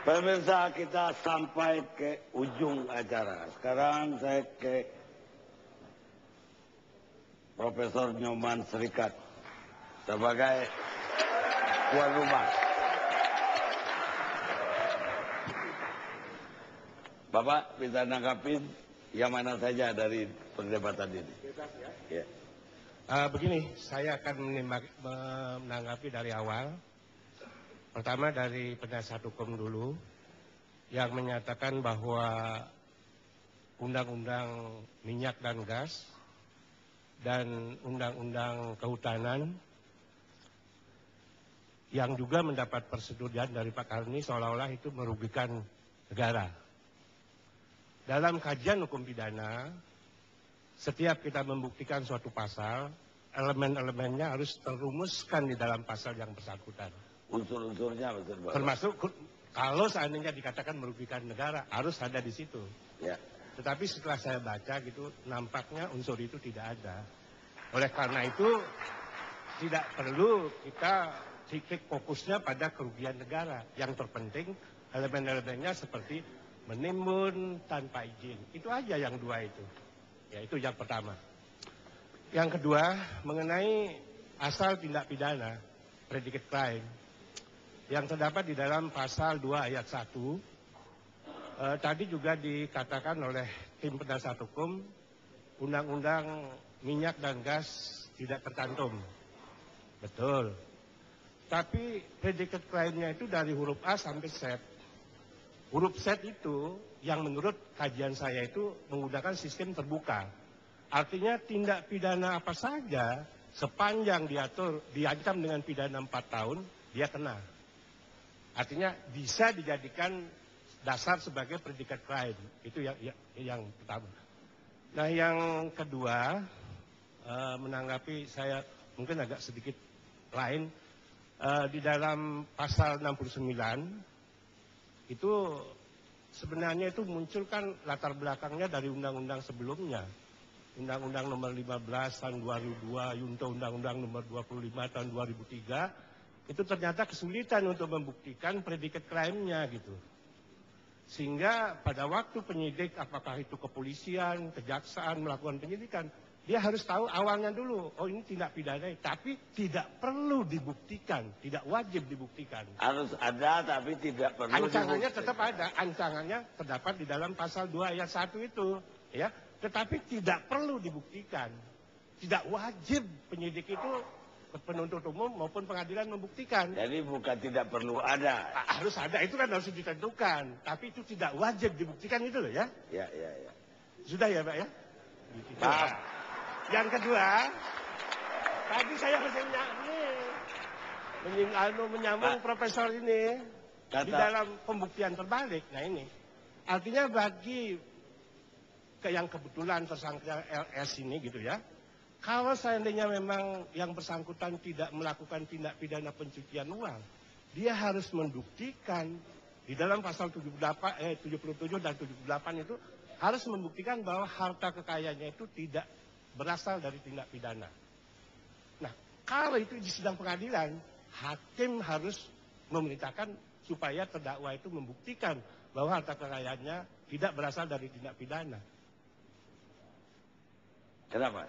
Pemirsa, kita sampai ke ujung acara. Sekarang saya ke Profesor Nyoman Serikat sebagai tuan rumah. Bapak bisa nanggapin yang mana saja dari perdebatan ini. Ya. Begini, saya akan menanggapi dari awal. Pertama dari penasihat hukum dulu, yang menyatakan bahwa Undang-Undang Minyak dan Gas dan Undang-Undang Kehutanan yang juga mendapat persetujuan dari Pak Karni seolah-olah itu merugikan negara. Dalam kajian hukum pidana, setiap kita membuktikan suatu pasal, elemen-elemennya harus terumuskan di dalam pasal yang bersangkutan. Unsur-unsurnya betul, Pak. Termasuk kalau seandainya dikatakan merugikan negara, harus ada di situ. Ya. Tetapi setelah saya baca gitu, nampaknya unsur itu tidak ada. Oleh karena itu, tidak perlu kita titik fokusnya pada kerugian negara. Yang terpenting, elemen-elemennya seperti menimbun tanpa izin. Itu aja yang dua itu. Ya, itu yang pertama. Yang kedua, mengenai asal tindak pidana, predicate crime, yang terdapat di dalam pasal 2 ayat 1, tadi juga dikatakan oleh tim penasihat hukum, Undang-Undang Minyak dan Gas tidak tercantum. Betul. Tapi predicate crime-nya itu dari huruf A sampai Z. Huruf Z itu yang menurut kajian saya itu menggunakan sistem terbuka. Artinya tindak pidana apa saja sepanjang diancam dengan pidana 4 tahun, dia kena. Artinya bisa dijadikan dasar sebagai predicate crime. Itu yang pertama. Nah, yang kedua, menanggapi saya mungkin agak sedikit lain, di dalam pasal 69 itu sebenarnya itu muncul kan latar belakangnya dari undang-undang sebelumnya. Undang-Undang nomor 15 tahun 2002, Junto Undang-Undang nomor 25 tahun 2003, itu ternyata kesulitan untuk membuktikan predicate crime-nya gitu. Sehingga pada waktu penyidik, apakah itu kepolisian, kejaksaan melakukan penyidikan, dia harus tahu awalnya dulu, oh ini tindak pidana, tapi tidak perlu dibuktikan, tidak wajib dibuktikan. Harus ada tapi tidak perlu Ancangannya dibuktikan. tetap ada, ancangannya terdapat di dalam pasal 2 ayat 1 itu, ya. Tetapi tidak perlu dibuktikan. Tidak wajib penyidik itu, penuntut umum maupun pengadilan membuktikan. Jadi bukan tidak perlu ada. Harus ada, itu kan harus ditentukan. Tapi itu tidak wajib dibuktikan itu loh ya. Ya. Sudah ya Pak ya? Maaf. Yang kedua, tadi saya menyambung Profesor ini di dalam pembuktian terbalik. Nah ini, artinya bagi yang kebetulan tersangka LS ini gitu ya, kalau seandainya memang yang bersangkutan tidak melakukan tindak pidana pencucian uang, dia harus membuktikan di dalam pasal 77 dan 78 itu harus membuktikan bahwa harta kekayaannya itu tidak berasal dari tindak pidana. Nah, kalau itu di sidang pengadilan, hakim harus memerintahkan supaya terdakwa itu membuktikan bahwa harta kekayaannya tidak berasal dari tindak pidana. Kenapa?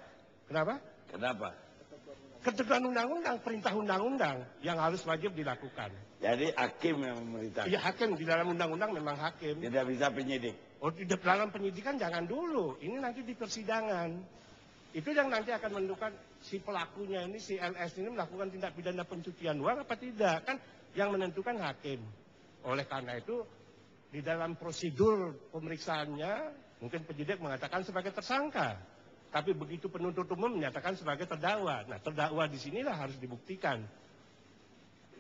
Ketentuan undang-undang, perintah undang-undang yang harus wajib dilakukan. Jadi hakim yang memerintahkan. Iya, hakim di dalam undang-undang memang hakim. Tidak bisa penyidik. Oh, di dalam penyidikan jangan dulu. Ini nanti di persidangan. Itu yang nanti akan menentukan si pelakunya ini, si LS ini melakukan tindak pidana pencucian uang apa tidak. Kan yang menentukan hakim. Oleh karena itu, di dalam prosedur pemeriksaannya, mungkin penyidik mengatakan sebagai tersangka. Tapi begitu penuntut umum menyatakan sebagai terdakwa. Nah, terdakwa di sinilah harus dibuktikan.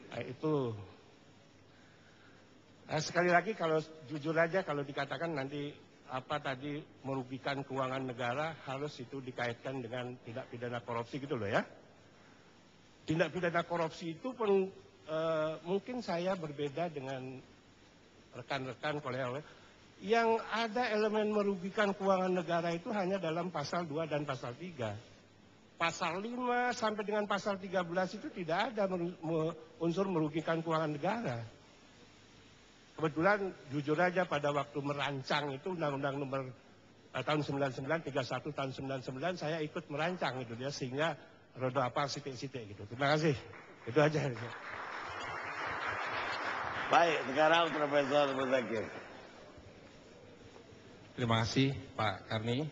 Nah, itu. Nah, sekali lagi kalau jujur aja kalau dikatakan nanti apa tadi merugikan keuangan negara, harus itu dikaitkan dengan tindak pidana korupsi gitu loh ya. Tindak pidana korupsi itu pun mungkin saya berbeda dengan rekan-rekan kollegal. Yang ada elemen merugikan keuangan negara itu hanya dalam pasal 2 dan pasal 3. Pasal 5 sampai dengan pasal 13 itu tidak ada unsur merugikan keuangan negara. Kebetulan jujur aja pada waktu merancang itu Undang-Undang nomor tahun 99, 31 tahun 99 saya ikut merancang gitu ya, sehingga roda apa sitik-sitik gitu. Terima kasih. Itu aja. Baik, sekarang Profesor Muzakir. Terima kasih Pak Karni.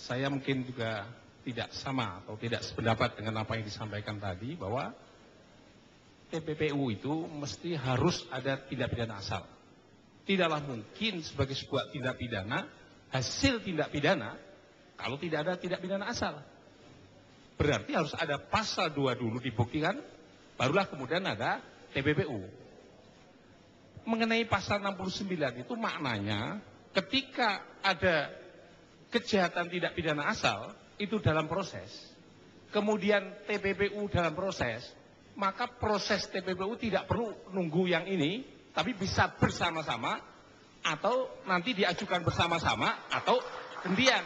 Saya mungkin juga tidak sama atau tidak sependapat dengan apa yang disampaikan tadi, bahwa TPPU itu mesti harus ada tindak pidana asal. Tidaklah mungkin sebagai sebuah tindak pidana, hasil tindak pidana, kalau tidak ada tindak pidana asal. Berarti harus ada pasal 2 dulu dibuktikan, barulah kemudian ada TPPU. Mengenai pasal 69 itu maknanya ketika ada kejahatan tidak pidana asal, itu dalam proses. Kemudian TPPU dalam proses, maka proses TPPU tidak perlu nunggu yang ini, tapi bisa bersama-sama, atau nanti diajukan bersama-sama, atau gantian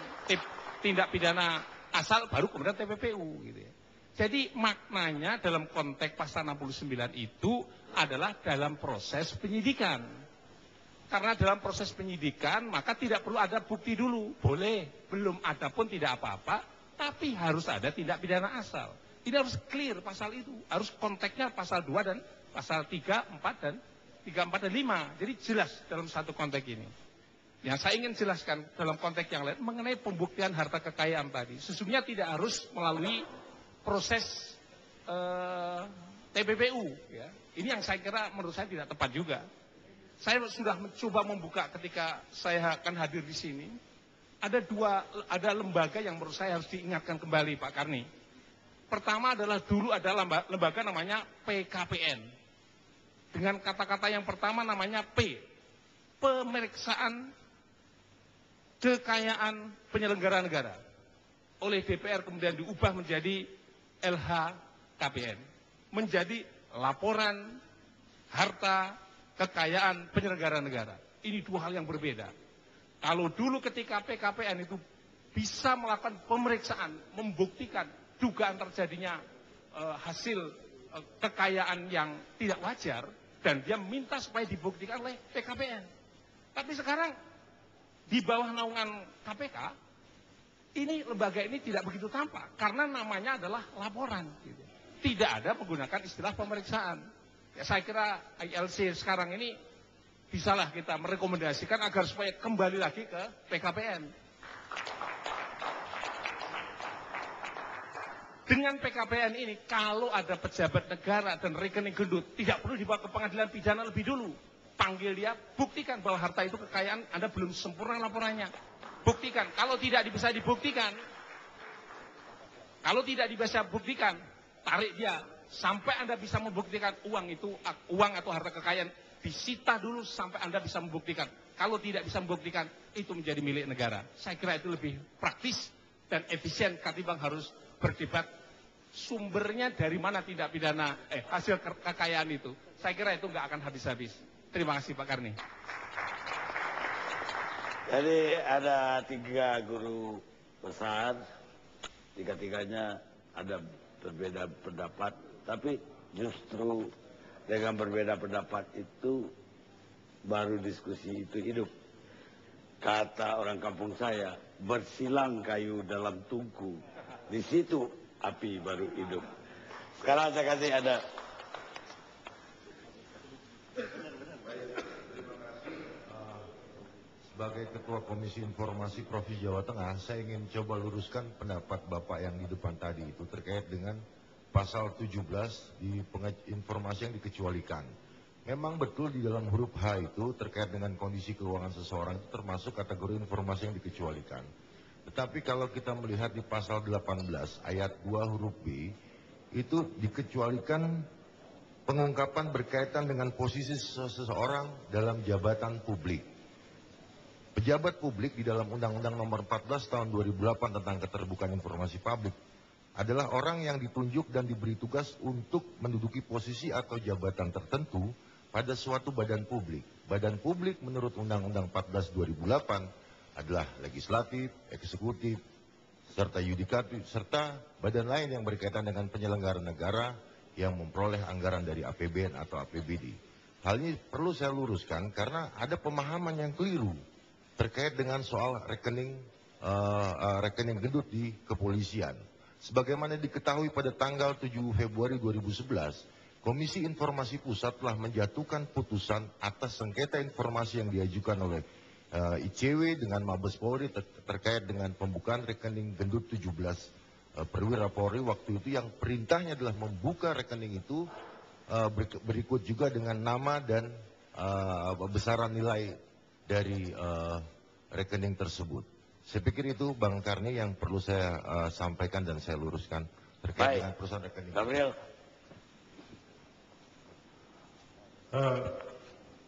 tindak pidana asal baru kemudian TPPU gitu ya. Jadi maknanya dalam konteks pasal 69 itu adalah dalam proses penyidikan. Karena dalam proses penyidikan maka tidak perlu ada bukti dulu, boleh, belum ada pun tidak apa-apa, tapi harus ada tindak pidana asal. Ini harus clear pasal itu, harus konteksnya pasal 2 dan pasal 3, 4 dan 5. Jadi jelas dalam satu konteks ini. Yang saya ingin jelaskan dalam konteks yang lain mengenai pembuktian harta kekayaan tadi. Sesungguhnya tidak harus melalui proses TPPU. Ya. Ini yang saya kira menurut saya tidak tepat juga. Saya sudah mencoba membuka ketika saya akan hadir di sini. Ada lembaga yang menurut saya harus diingatkan kembali Pak Karni. Pertama adalah dulu ada lembaga namanya PKPN. Dengan kata-kata yang pertama namanya P. Pemeriksaan kekayaan penyelenggara negara. Oleh DPR kemudian diubah menjadi LHKPN. Menjadi laporan harta kekayaan penyelenggara negara. Ini dua hal yang berbeda. Kalau dulu ketika PKPN itu bisa melakukan pemeriksaan, membuktikan dugaan terjadinya hasil kekayaan yang tidak wajar, dan dia minta supaya dibuktikan oleh PKPN. Tapi sekarang di bawah naungan KPK, ini lembaga ini tidak begitu tampak karena namanya adalah laporan. Gitu. Tidak ada menggunakan istilah pemeriksaan. Ya, saya kira ILC sekarang ini bisalah kita merekomendasikan agar supaya kembali lagi ke PKPN. Dengan PKPN ini, kalau ada pejabat negara dan rekening gendut, tidak perlu dibawa ke pengadilan pidana lebih dulu. Panggil dia, buktikan bahwa harta itu kekayaan Anda belum sempurna laporannya. Buktikan. Kalau tidak bisa dibuktikan, tarik dia. Sampai Anda bisa membuktikan uang atau harta kekayaan, disita dulu sampai Anda bisa membuktikan. Kalau tidak bisa membuktikan, itu menjadi milik negara. Saya kira itu lebih praktis dan efisien ketimbang harus berdebat sumbernya dari mana tindak pidana hasil kekayaan itu. Saya kira itu nggak akan habis-habis. Terima kasih Pak Karni. Jadi ada 3 guru besar, tiga-tiganya ada berbeda pendapat, tapi justru dengan berbeda pendapat itu baru diskusi itu hidup. Kata orang kampung saya, bersilang kayu dalam tungku. Di situ api baru hidup. Sekarang saya kasih ada. Sebagai Ketua Komisi Informasi Provinsi Jawa Tengah, saya ingin coba luruskan pendapat Bapak yang di depan tadi itu terkait dengan pasal 17 di informasi yang dikecualikan. Memang betul di dalam huruf H itu terkait dengan kondisi keuangan seseorang itu termasuk kategori informasi yang dikecualikan. Tetapi kalau kita melihat di pasal 18 ayat 2 huruf B, itu dikecualikan pengungkapan berkaitan dengan posisi seseorang dalam jabatan publik. Pejabat publik di dalam Undang-Undang nomor 14 tahun 2008 tentang keterbukaan informasi publik adalah orang yang ditunjuk dan diberi tugas untuk menduduki posisi atau jabatan tertentu pada suatu badan publik. Badan publik menurut Undang-Undang 14 2008 adalah legislatif, eksekutif, serta yudikatif, serta badan lain yang berkaitan dengan penyelenggara negara yang memperoleh anggaran dari APBN atau APBD. Hal ini perlu saya luruskan karena ada pemahaman yang keliru terkait dengan soal rekening gendut di kepolisian. Sebagaimana diketahui pada tanggal 7 Februari 2011, Komisi Informasi Pusat telah menjatuhkan putusan atas sengketa informasi yang diajukan oleh ICW dengan Mabes Polri terkait dengan pembukaan rekening gendut 17 perwira Polri waktu itu, yang perintahnya adalah membuka rekening itu berikut juga dengan nama dan besaran nilai dari rekening tersebut. Saya pikir itu Bang Karni yang perlu saya sampaikan dan saya luruskan terkait dengan perusahaan rekening. Gabriel.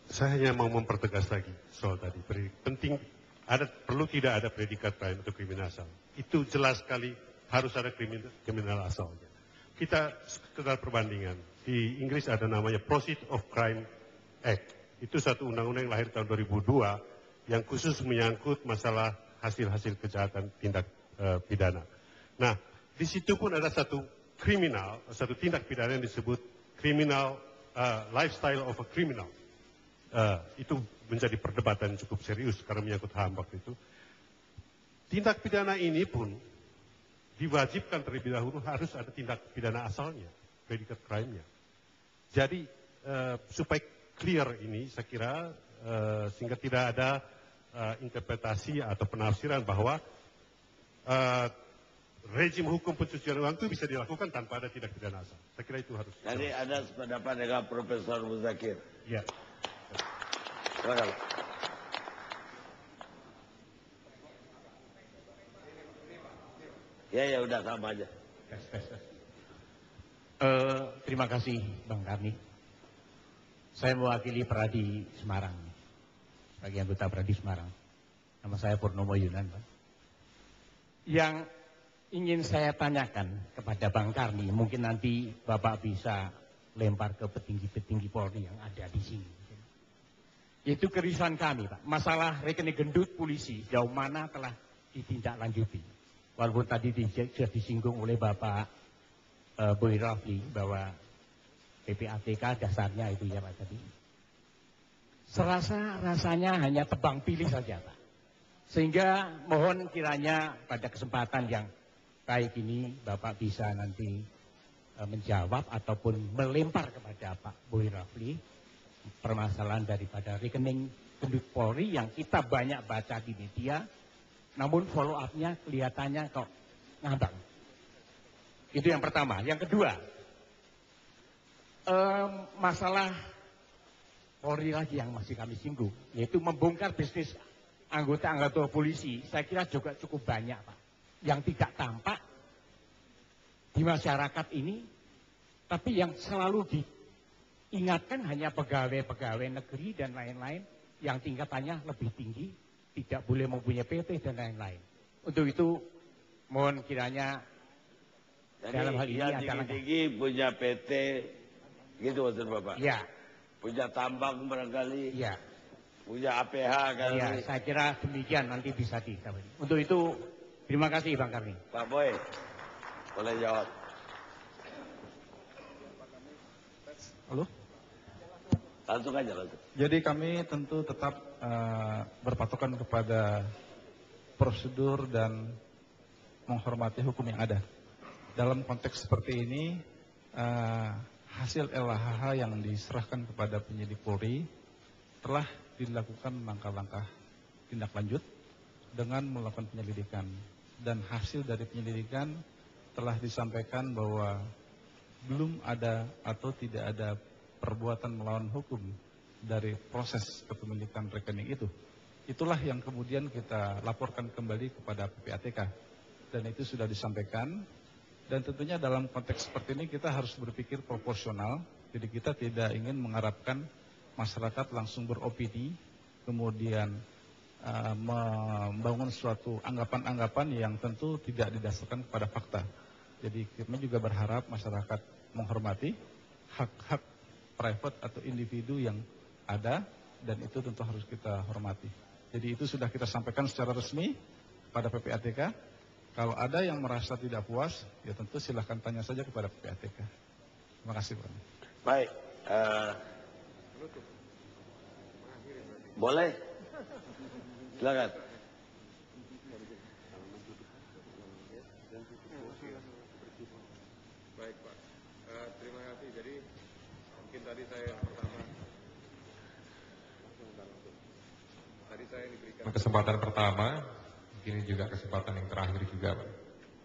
Saya hanya mau mempertegas lagi soal tadi. Penting perlu tidak ada predikat crime atau kriminal asal. Itu jelas sekali harus ada kriminal asalnya. Kita sekedar perbandingan. Di Inggris ada namanya Proceeds of Crime Act. Itu satu undang-undang yang lahir tahun 2002 yang khusus menyangkut masalah hasil-hasil kejahatan tindak pidana. Nah, di situ pun ada satu tindak pidana yang disebut criminal lifestyle of a criminal. Itu menjadi perdebatan cukup serius karena menyangkut HAM waktu itu. Tindak pidana ini pun diwajibkan terlebih dahulu harus ada tindak pidana asalnya, predikat crime-nya. Jadi supaya clear ini, saya kira sehingga tidak ada interpretasi atau penafsiran bahwa rejim hukum pencucian uang itu bisa dilakukan tanpa ada tindak pidana asal. Saya kira itu harus. Jadi ada sependapat dengan Profesor Muzakir. Ya. Silakan. Ya udah sama aja. Terima kasih Bang Karni. Saya mewakili Peradi Semarang, bagi anggota Peradi Semarang. Nama saya Purnomo Yunan, Pak. Yang ingin saya tanyakan kepada Bang Karni, mungkin nanti Bapak bisa lempar ke petinggi-petinggi Polri yang ada di sini. Yaitu kerisauan kami, Pak. Masalah rekening gendut polisi, jauh mana telah ditindaklanjuti. Walaupun tadi sudah disinggung oleh Bapak Boy Rafli bahwa PPATK dasarnya itu ya Pak tadi. Rasanya hanya tebang pilih saja Pak. Sehingga mohon kiranya pada kesempatan yang baik ini Bapak bisa nanti menjawab ataupun melempar kepada Pak Boy Rafli permasalahan daripada rekening gendut Polri yang kita banyak baca di media, namun follow up-nya kelihatannya kok ngambang. Itu yang pertama. Yang kedua, masalah Polri lagi yang masih kami singgung, yaitu membongkar bisnis anggota-anggota polisi. Saya kira juga cukup banyak Pak, yang tidak tampak di masyarakat ini, tapi yang selalu diingatkan hanya pegawai-pegawai negeri dan lain-lain yang tingkatannya lebih tinggi, tidak boleh mempunyai PT dan lain-lain. Untuk itu mohon kiranya jadi dalam hal ini yang adalah tinggi-tinggi punya PT, gitu maksud Bapak? ya, Punya tambang barangkali? ya, Punya APH kali? ya, saya kira demikian nanti bisa dikawal. Untuk itu terima kasih Bang Karni. Pak Boy, boleh jawab. Halo? Langsung aja, langsung. Jadi kami tentu tetap berpatokan kepada prosedur dan menghormati hukum yang ada. Dalam konteks seperti ini, hasil LHH yang diserahkan kepada penyidik Polri telah dilakukan langkah-langkah tindak lanjut dengan melakukan penyelidikan. Dan hasil dari penyelidikan telah disampaikan bahwa belum ada atau tidak ada perbuatan melawan hukum dari proses kepemilikan rekening itu. Itulah yang kemudian kita laporkan kembali kepada PPATK. Dan itu sudah disampaikan. Dan tentunya dalam konteks seperti ini kita harus berpikir proporsional. Jadi kita tidak ingin mengharapkan masyarakat langsung beropini, kemudian membangun suatu anggapan-anggapan yang tentu tidak didasarkan kepada fakta. Jadi kami juga berharap masyarakat menghormati hak-hak private atau individu yang ada, dan itu tentu harus kita hormati. Jadi itu sudah kita sampaikan secara resmi pada PPATK. Kalau ada yang merasa tidak puas, ya tentu silahkan tanya saja kepada PPATK. Terima kasih Pak. Baik, Boleh? Silakan. Baik Pak, terima kasih. Jadi mungkin tadi saya yang pertama, diberikan kesempatan pertama, mungkin ini juga kesempatan yang terakhir juga Pak.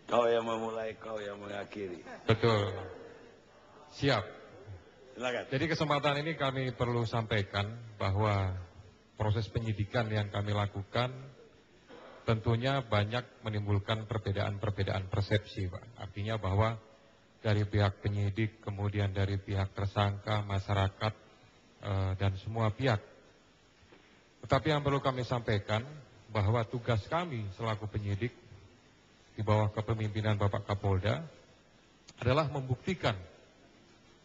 Kau yang memulai, kau yang mengakhiri. Betul, siap. Silakan. Jadi kesempatan ini kami perlu sampaikan bahwa proses penyidikan yang kami lakukan tentunya banyak menimbulkan perbedaan-perbedaan persepsi Pak. Artinya bahwa dari pihak penyidik, kemudian dari pihak tersangka, masyarakat, dan semua pihak. Tetapi yang perlu kami sampaikan bahwa tugas kami selaku penyidik di bawah kepemimpinan Bapak Kapolda adalah membuktikan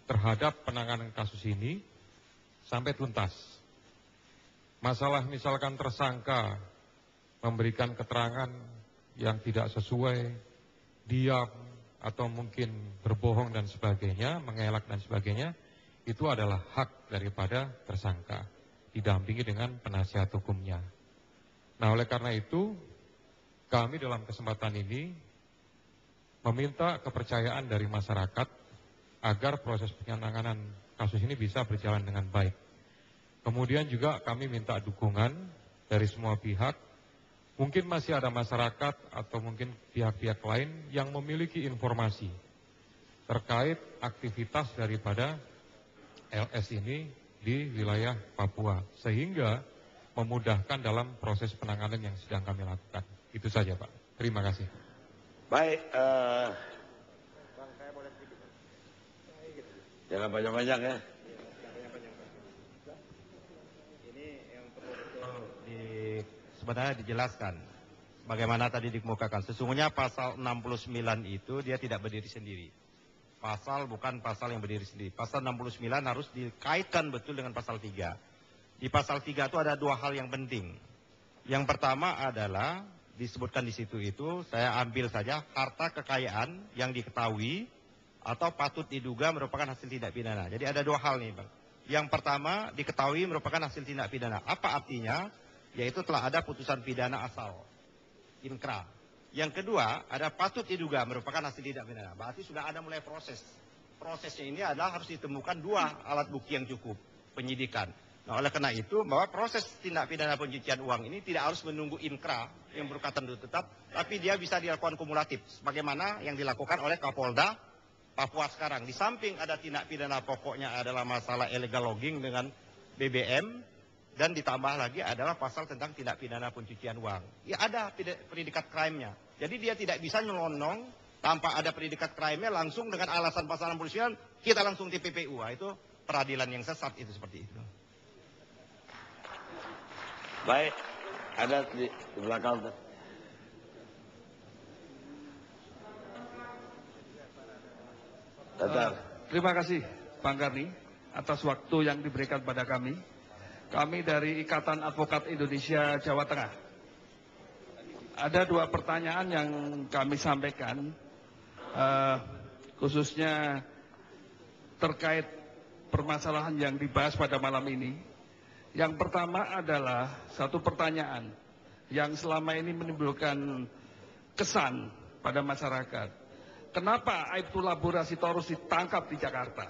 terhadap penanganan kasus ini sampai tuntas. Masalah misalkan tersangka memberikan keterangan yang tidak sesuai, diam, atau mungkin berbohong dan sebagainya, mengelak dan sebagainya, itu adalah hak daripada tersangka, didampingi dengan penasihat hukumnya. Nah, oleh karena itu, kami dalam kesempatan ini meminta kepercayaan dari masyarakat agar proses penanganan kasus ini bisa berjalan dengan baik. Kemudian juga kami minta dukungan dari semua pihak. Mungkin masih ada masyarakat atau mungkin pihak-pihak lain yang memiliki informasi terkait aktivitas daripada LS ini di wilayah Papua, sehingga memudahkan dalam proses penanganan yang sedang kami lakukan. Itu saja Pak. Terima kasih. Baik, jangan panjang-panjang ya. Sebenarnya dijelaskan bagaimana tadi dikemukakan. Sesungguhnya pasal 69 itu dia tidak berdiri sendiri. Pasal bukan pasal yang berdiri sendiri. Pasal 69 harus dikaitkan betul dengan pasal 3. Di pasal 3 itu ada dua hal yang penting. Yang pertama adalah disebutkan di situ itu, saya ambil saja, harta kekayaan yang diketahui atau patut diduga merupakan hasil tindak pidana. Jadi ada dua hal nih Bang. Yang pertama diketahui merupakan hasil tindak pidana. Apa artinya? Yaitu telah ada putusan pidana asal, inkra. Yang kedua, ada patut diduga merupakan hasil tindak pidana. Berarti sudah ada mulai proses. Prosesnya ini adalah harus ditemukan dua alat bukti yang cukup, penyidikan. Nah, oleh karena itu, bahwa proses tindak pidana pencucian uang ini tidak harus menunggu inkra yang berkaitan tetap, tapi dia bisa dilakukan kumulatif, sebagaimana yang dilakukan oleh Kapolda Papua sekarang. Di samping ada tindak pidana pokoknya adalah masalah illegal logging dengan BBM, dan ditambah lagi adalah pasal tentang tindak pidana pencucian uang. Ya ada predikat crime-nya. Jadi dia tidak bisa nyelonong tanpa ada predikat crime-nya langsung dengan alasan pasal 69 kita langsung TPPU. Nah, itu peradilan yang sesat itu seperti itu. Baik, ada di belakang. Terima kasih Bang Karni atas waktu yang diberikan pada kami. Kami dari Ikatan Advokat Indonesia Jawa Tengah. Ada dua pertanyaan yang kami sampaikan, khususnya terkait permasalahan yang dibahas pada malam ini. Yang pertama adalah satu pertanyaan yang selama ini menimbulkan kesan pada masyarakat. Kenapa Aibtu Laborasi Torus ditangkap di Jakarta?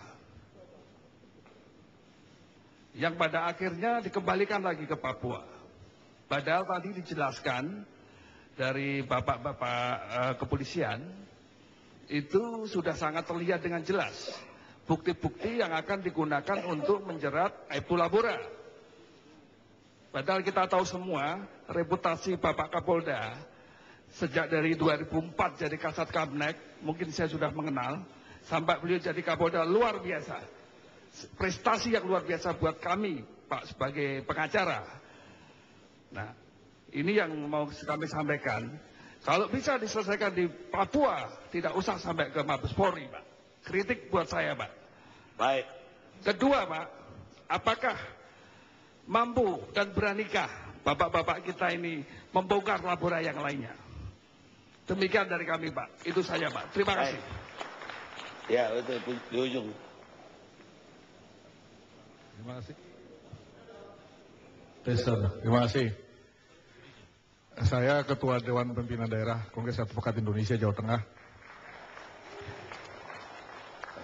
Yang pada akhirnya dikembalikan lagi ke Papua. Padahal tadi dijelaskan dari bapak-bapak kepolisian, itu sudah sangat terlihat dengan jelas bukti-bukti yang akan digunakan untuk menjerat Aibtu Labora. Padahal kita tahu semua reputasi Bapak Kapolda sejak dari 2004 jadi Kasat Kamnek, mungkin saya sudah mengenal, sampai beliau jadi Kapolda luar biasa. Prestasi yang luar biasa buat kami, Pak, sebagai pengacara. Nah, ini yang mau kami sampaikan. Kalau bisa diselesaikan di Papua, tidak usah sampai ke Mabes Polri, Pak. Kritik buat saya, Pak. Baik. Kedua, Pak, apakah mampu dan beranikah bapak-bapak kita ini membongkar labora yang lainnya? Demikian dari kami, Pak. Itu saja, Pak. Terima kasih. Ya, itu di ujung. Terima kasih. Terima kasih. Saya Ketua Dewan Pimpinan Daerah Kongres Advokat Indonesia Jawa Tengah.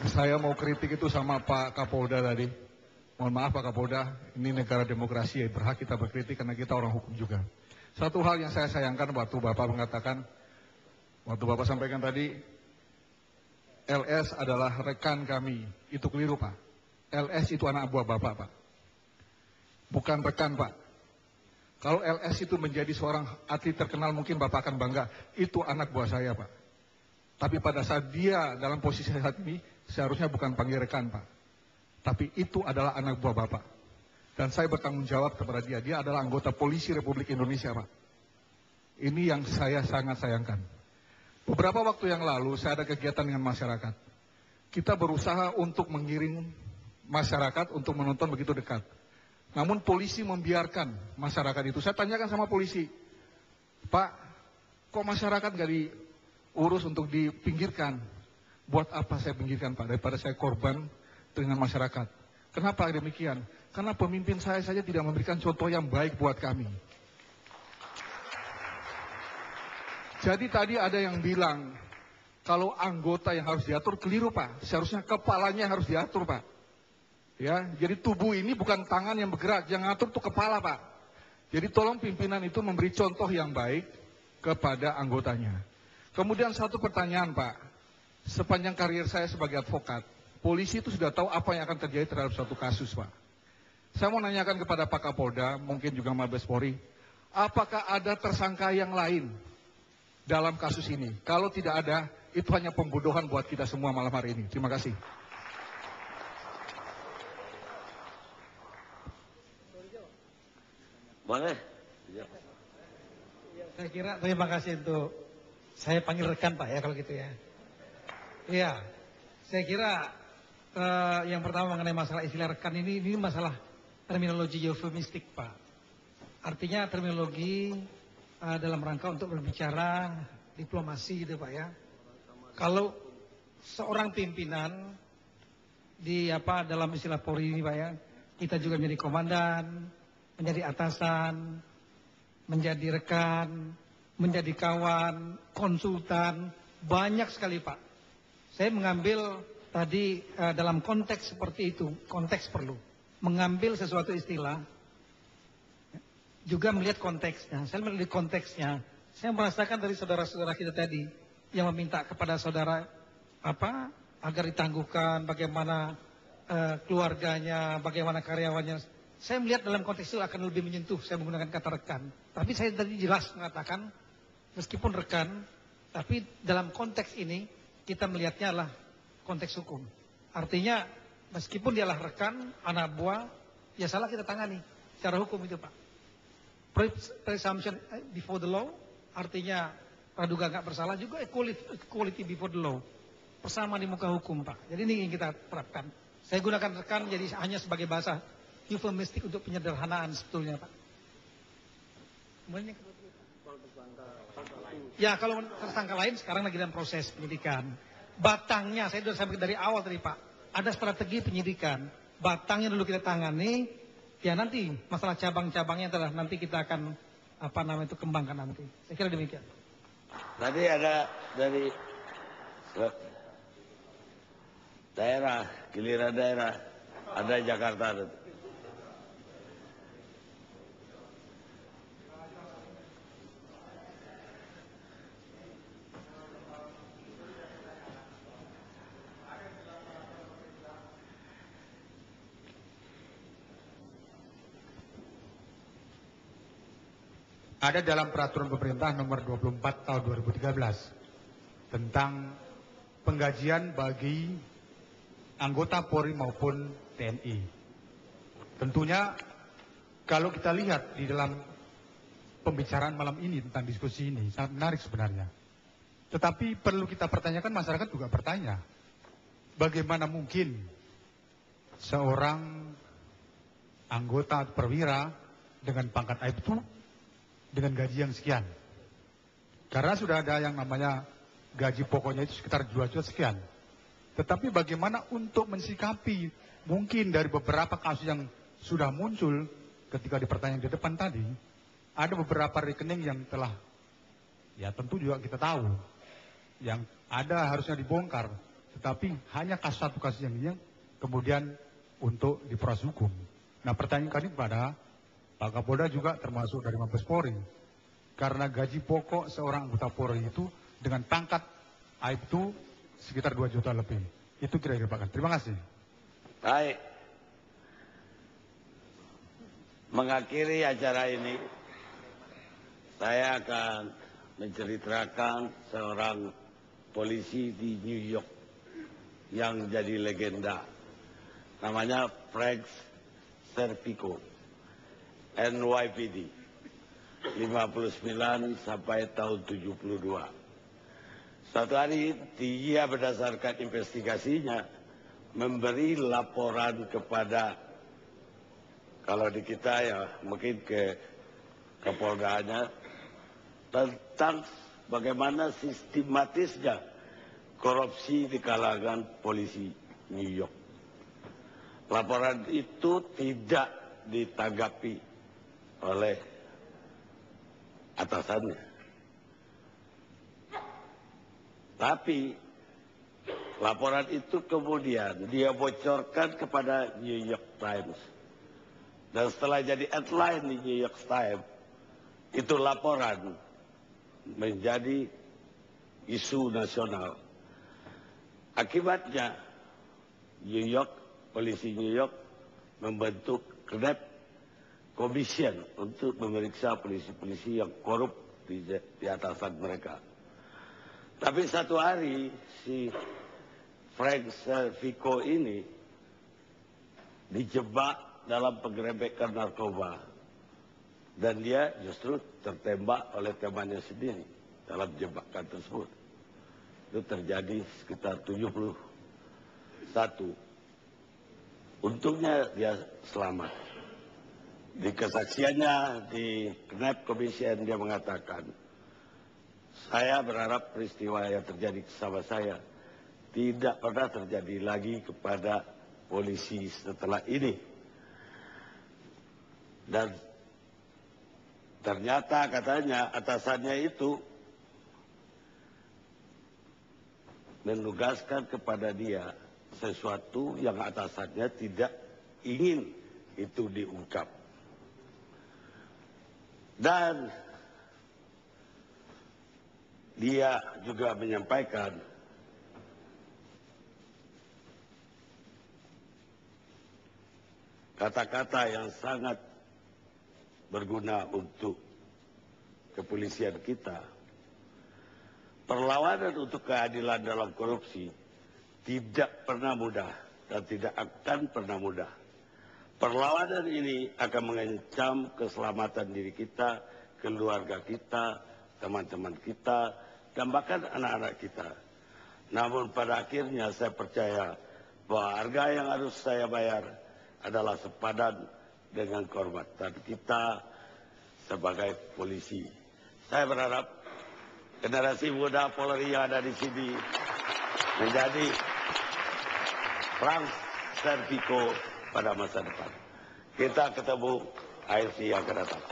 Saya mau kritik itu sama Pak Kapolda tadi. Mohon maaf Pak Kapolda, ini negara demokrasi, berhak kita berkritik karena kita orang hukum juga. Satu hal yang saya sayangkan waktu Bapak mengatakan, waktu Bapak sampaikan tadi, LS adalah rekan kami. Itu keliru Pak. LS itu anak buah Bapak Pak. Bukan rekan Pak. Kalau LS itu menjadi seorang atlet terkenal mungkin Bapak akan bangga. Itu anak buah saya Pak. Tapi pada saat dia dalam posisi saat ini, seharusnya bukan panggil rekan Pak. Tapi itu adalah anak buah Bapak. Dan saya bertanggung jawab kepada dia. Dia adalah anggota polisi Republik Indonesia Pak. Ini yang saya sangat sayangkan. Beberapa waktu yang lalu saya ada kegiatan dengan masyarakat. Kita berusaha untuk mengiring masyarakat untuk menonton begitu dekat. Namun polisi membiarkan masyarakat itu. Saya tanyakan sama polisi, Pak, kok masyarakat gak diurus untuk dipinggirkan? Buat apa saya pinggirkan Pak, daripada saya korban dengan masyarakat? Kenapa demikian? Karena pemimpin saya saja tidak memberikan contoh yang baik buat kami. Jadi tadi ada yang bilang, kalau anggota yang harus diatur keliru Pak. Seharusnya kepalanya harus diatur Pak. Ya, jadi tubuh ini bukan tangan yang bergerak, yang ngatur itu kepala Pak. Jadi tolong pimpinan itu memberi contoh yang baik kepada anggotanya. Kemudian satu pertanyaan Pak, sepanjang karir saya sebagai advokat, polisi itu sudah tahu apa yang akan terjadi terhadap suatu kasus Pak. Saya mau nanyakan kepada Pak Kapolda, mungkin juga Mabes Polri, apakah ada tersangka yang lain dalam kasus ini? Kalau tidak ada, itu hanya pembodohan buat kita semua malam hari ini. Terima kasih. Boleh? Saya kira terima kasih untuk saya panggil rekan Pak ya kalau gitu ya. Iya, saya kira yang pertama mengenai masalah istilah rekan ini masalah terminologi eufemistik Pak. Artinya terminologi dalam rangka untuk berbicara diplomasi gitu Pak ya. Kalau seorang pimpinan di dalam istilah Polri ini Pak ya, kita juga menjadi komandan, menjadi atasan, menjadi rekan, menjadi kawan, konsultan, banyak sekali Pak. Saya mengambil tadi dalam konteks seperti itu, konteks perlu. Mengambil sesuatu istilah, juga melihat konteksnya. Saya melihat konteksnya, saya merasakan dari saudara-saudara kita tadi, yang meminta kepada saudara, agar ditangguhkan, bagaimana keluarganya, bagaimana karyawannya. Saya melihat dalam konteks itu akan lebih menyentuh, saya menggunakan kata rekan. Tapi saya tadi jelas mengatakan, meskipun rekan, tapi dalam konteks ini, kita melihatnya adalah konteks hukum. Artinya, meskipun dialah rekan, anak buah, ya salah kita tangani. Secara hukum itu Pak. Presumption before the law, artinya praduga nggak bersalah juga equality before the law. Persamaan di muka hukum Pak. Jadi ini yang kita terapkan. Saya gunakan rekan jadi hanya sebagai bahasa eufemistik untuk penyederhanaan sebetulnya Pak. Ya kalau tersangka lain sekarang lagi dalam proses penyidikan. Batangnya saya sudah sampaikan dari awal tadi Pak. Ada strategi penyidikan. Batangnya dulu kita tangani. Ya nanti masalah cabang-cabangnya adalah nanti kita akan kembangkan nanti. Saya kira demikian. Tadi ada dari daerah, giliran daerah, ada Jakarta. Ada dalam peraturan pemerintah nomor 24 tahun 2013 tentang penggajian bagi anggota Polri maupun TNI. Tentunya kalau kita lihat di dalam pembicaraan malam ini tentang diskusi ini sangat menarik sebenarnya. Tetapi perlu kita pertanyakan, masyarakat juga bertanya, bagaimana mungkin seorang anggota perwira dengan pangkat Aibtu dengan gaji yang sekian. Karena sudah ada yang namanya gaji pokoknya itu sekitar 2 juta sekian. Tetapi bagaimana untuk mensikapi mungkin dari beberapa kasus yang sudah muncul ketika di pertanyaan di depan tadi, ada beberapa rekening yang telah, ya tentu juga kita tahu, yang ada harusnya dibongkar, tetapi hanya satu kasus yang kemudian untuk diproses hukum. Nah, pertanyaan kami kepada Pak Kapolda juga termasuk dari Mabes Polri, karena gaji pokok seorang anggota Polri itu dengan pangkat Aibtu sekitar 2 juta lebih. Itu kira-kira Pak. Terima kasih. Baik. Mengakhiri acara ini, saya akan menceritakan seorang polisi di New York yang jadi legenda. Namanya Frank Serpico, NYPD, 59 sampai tahun 72. Suatu hari dia berdasarkan investigasinya memberi laporan kepada, kalau di kita ya mungkin ke Kapoldanya, tentang bagaimana sistematisnya korupsi di kalangan polisi New York. Laporan itu tidak ditanggapi oleh atasannya. Tapi laporan itu kemudian dia bocorkan kepada New York Times. Dan setelah jadi headline di New York Times, itu laporan menjadi isu nasional. Akibatnya New York, polisi New York membentuk Knapp Commission untuk memeriksa polisi-polisi yang korup di atasan mereka. Tapi satu hari si Frank Serpico ini dijebak dalam penggerebekan narkoba. Dan dia justru tertembak oleh temannya sendiri dalam jebakan tersebut. Itu terjadi sekitar 71. Untungnya dia selamat. Di kesaksiannya di Knapp Commission dia mengatakan, saya berharap peristiwa yang terjadi sama saya tidak pernah terjadi lagi kepada polisi setelah ini. Dan ternyata katanya atasannya itu menugaskan kepada dia sesuatu yang atasannya tidak ingin itu diungkap. Dan dia juga menyampaikan kata-kata yang sangat berguna untuk kepolisian kita. Perlawanan untuk keadilan dalam korupsi tidak pernah mudah dan tidak akan pernah mudah. Perlawanan ini akan mengancam keselamatan diri kita, keluarga kita, teman-teman kita, dan bahkan anak-anak kita. Namun pada akhirnya saya percaya bahwa harga yang harus saya bayar adalah sepadan dengan kehormatan kita sebagai polisi. Saya berharap generasi muda Polri yang ada di sini menjadi Frank Serpico pada masa depan. Kita ketemu AFC yang akan datang.